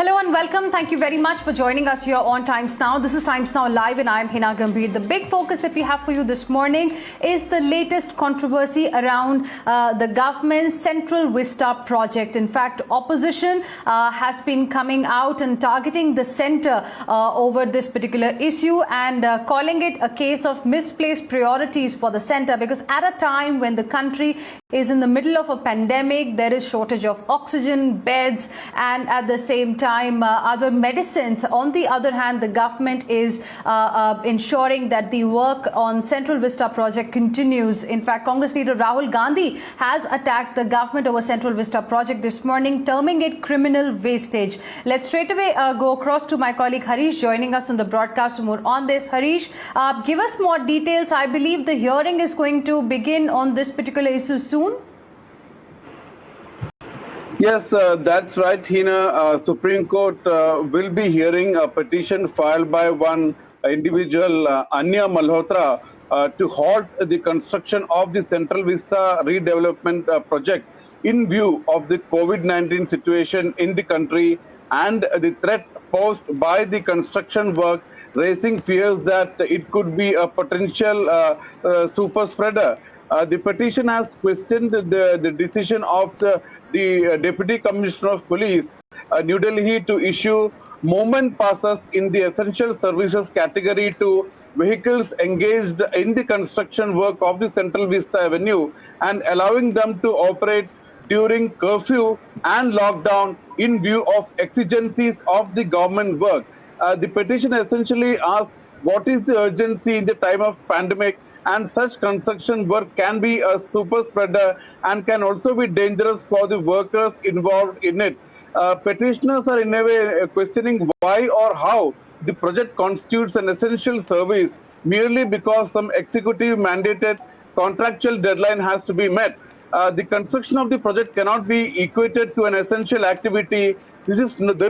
Hello and welcome. Thank you very much for joining us here on Times Now. This is Times Now Live and I am Hina Gambhir. The big focus that we have for you this morning is the latest controversy around the government's Central Vista Project. In fact, opposition has been coming out and targeting the centre over this particular issue and calling it a case of misplaced priorities for the centre, because at a time when the country is in the middle of a pandemic, there is shortage of oxygen, beds, and at the same time other medicines. On the other hand, the government is ensuring that the work on Central Vista Project continues. In fact, Congress leader Rahul Gandhi has attacked the government over Central Vista Project this morning, terming it criminal wastage. Let's straight away go across to my colleague Harish, joining us on the broadcast for more on this. Harish, give us more details. I believe the hearing is going to begin on this particular issue soon. Yes, that's right, Hina. Supreme Court will be hearing a petition filed by one individual, Anya Malhotra, to halt the construction of the Central Vista redevelopment project in view of the COVID-19 situation in the country and the threat posed by the construction work, raising fears that it could be a potential super spreader. The petition has questioned the decision of the Deputy Commissioner of Police, New Delhi, to issue movement passes in the essential services category to vehicles engaged in the construction work of the Central Vista Avenue and allowing them to operate during curfew and lockdown in view of exigencies of the government work. The petition essentially asks what is the urgency in the time of pandemic, and such construction work can be a super spreader and can also be dangerous for the workers involved in it. Petitioners are in a way questioning why or how the project constitutes an essential service merely because some executive mandated contractual deadline has to be met. The construction of the project cannot be equated to an essential activity. There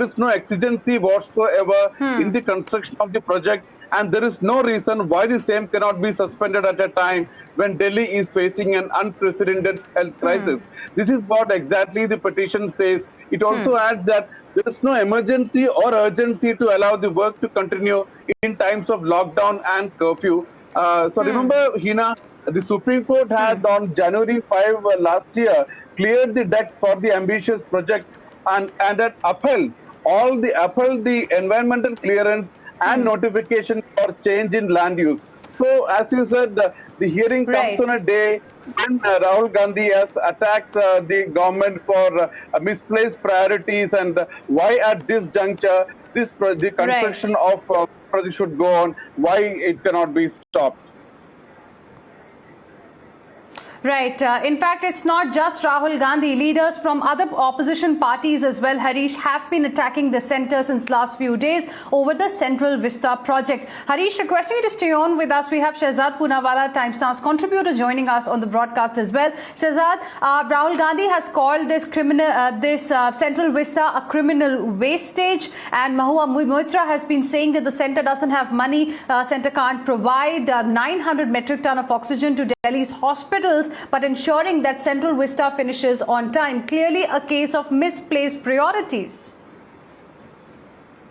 is no exigency whatsoever in the construction of the project, and there is no reason why the same cannot be suspended at a time when Delhi is facing an unprecedented health crisis. This is what exactly the petition says. It also adds that there is no emergency or urgency to allow the work to continue in times of lockdown and curfew. Remember, Hina, the Supreme Court had on January 5 last year cleared the deck for the ambitious project and had upheld the environmental clearance and notification for change in land use. So, as you said, the hearing comes on a day when Rahul Gandhi has attacked the government for misplaced priorities and why at this juncture the construction of project should go on, why it cannot be stopped. Right. In fact, it's not just Rahul Gandhi. Leaders from other opposition parties as well, Harish, have been attacking the centre since last few days over the Central Vista project. Harish, requesting you to stay on with us. We have Shehzad Poonawala, Times Now's contributor, joining us on the broadcast as well. Shehzad, Rahul Gandhi has called this Central Vista a criminal wastage, and Mahua Moitra has been saying that the centre doesn't have money. Centre can't provide 900 metric ton of oxygen to Delhi's hospitals, but ensuring that Central Vista finishes on time. Clearly a case of misplaced priorities.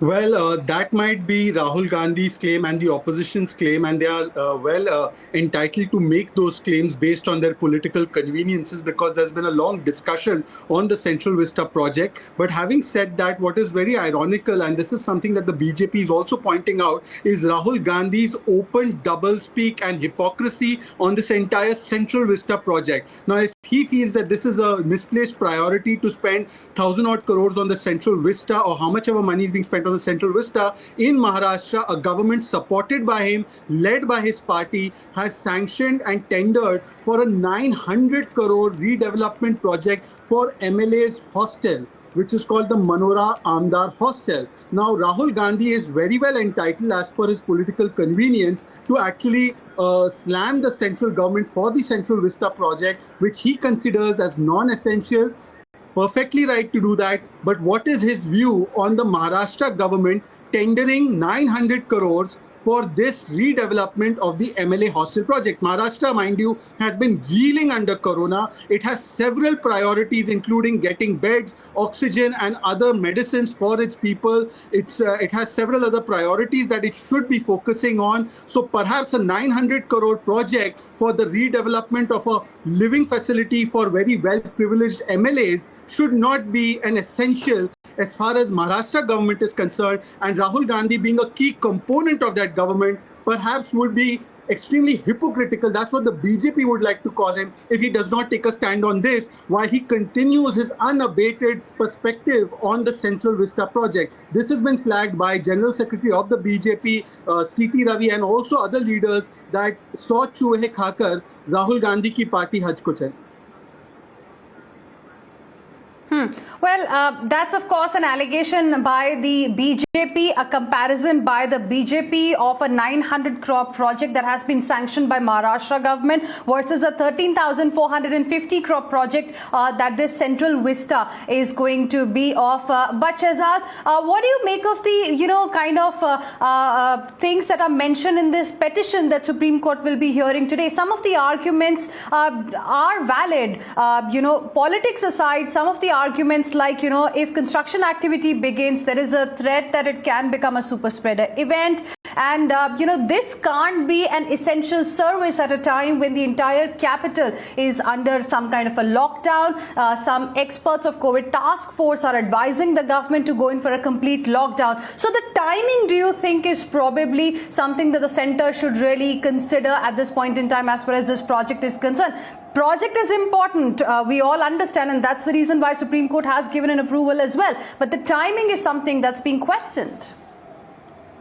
Well, that might be Rahul Gandhi's claim and the opposition's claim, and they are entitled to make those claims based on their political conveniences, because there's been a long discussion on the Central Vista project. But having said that, what is very ironical, and this is something that the BJP is also pointing out, is Rahul Gandhi's open doublespeak and hypocrisy on this entire Central Vista project. Now, if he feels that this is a misplaced priority to spend 1,000-odd crores on the Central Vista, or how much ever money is being spent on the Central Vista in Maharashtra, a government supported by him, led by his party, has sanctioned and tendered for a 900 crore redevelopment project for MLA's hostel, which is called the Manora Amdar Hostel. Now, Rahul Gandhi is very well entitled, as per his political convenience, to actually slam the central government for the Central Vista project, which he considers as non-essential. Perfectly right to do that. But what is his view on the Maharashtra government tendering 900 crores for this redevelopment of the MLA hostel project. Maharashtra, mind you, has been reeling under corona. It has several priorities, including getting beds, oxygen, and other medicines for its people. It has several other priorities that it should be focusing on. So perhaps a 900 crore project for the redevelopment of a living facility for very well-privileged MLAs should not be an essential as far as Maharashtra government is concerned, and Rahul Gandhi being a key component of that government perhaps would be extremely hypocritical. That's what the BJP would like to call him if he does not take a stand on this, while he continues his unabated perspective on the Central Vista project. This has been flagged by General Secretary of the BJP, C.T. Ravi, and also other leaders that saw chuhe khakar Rahul Gandhi ki party haj ko chai. Well, that's of course an allegation by the BJP, a comparison by the BJP of a 900 crore project that has been sanctioned by Maharashtra government versus the 13,450 crore project that this Central Vista is going to be of. But Shehzad, what do you make of the, kind of things that are mentioned in this petition that Supreme Court will be hearing today? Some of the arguments are valid. Politics aside, some of the arguments like, if construction activity begins, there is a threat that it can become a super spreader event. And, this can't be an essential service at a time when the entire capital is under some kind of a lockdown. Some experts of COVID task force are advising the government to go in for a complete lockdown. So the timing, do you think, is probably something that the centre should really consider at this point in time as far as this project is concerned? Project is important, we all understand, and that's the reason why Supreme Court has given an approval as well. But the timing is something that's being questioned.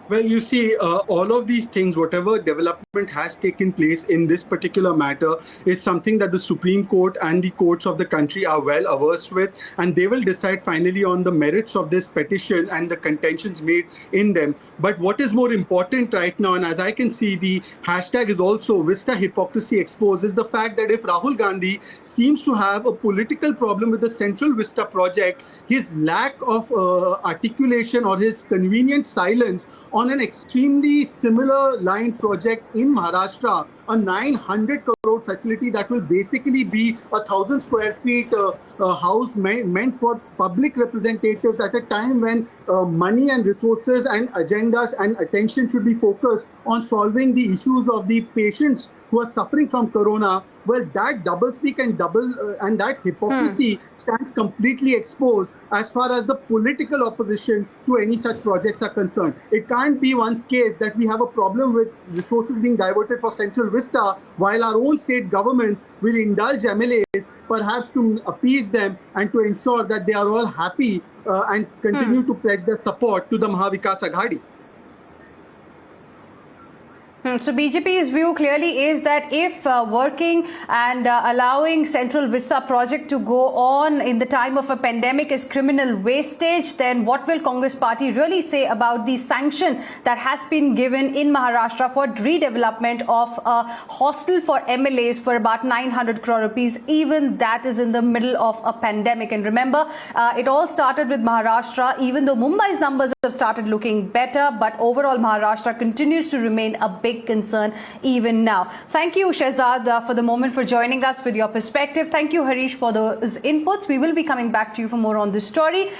Well, you see, all of these things, whatever development has taken place in this particular matter, is something that the Supreme Court and the courts of the country are well averse with, and they will decide finally on the merits of this petition and the contentions made in them. But what is more important right now, and as I can see, the hashtag is also Vista Hypocrisy Exposed, is the fact that if Rahul Gandhi seems to have a political problem with the Central Vista project, his lack of articulation or his convenient silence on an extremely similar line project in Maharashtra, a 900 crore facility that will basically be 1,000 square feet house meant for public representatives at a time when money and resources and agendas and attention should be focused on solving the issues of the patients who are suffering from corona. Well, that doublespeak and that hypocrisy stands completely exposed as far as the political opposition to any such projects are concerned. It can't be one's case that we have a problem with resources being diverted for Central Vista while our own state governments will indulge MLAs perhaps to appease them and to ensure that they are all happy and continue to pledge their support to the Mahavikas Aghadi. So BJP's view clearly is that if working and allowing Central Vista project to go on in the time of a pandemic is criminal wastage, then what will Congress party really say about the sanction that has been given in Maharashtra for redevelopment of a hostel for MLAs for about 900 crore rupees? Even that is in the middle of a pandemic. And remember, it all started with Maharashtra, even though Mumbai's numbers have started looking better, but overall Maharashtra continues to remain a big concern even now. Thank you, Shehzad, for the moment, for joining us with your perspective. Thank you, Harish, for those inputs. We will be coming back to you for more on this story.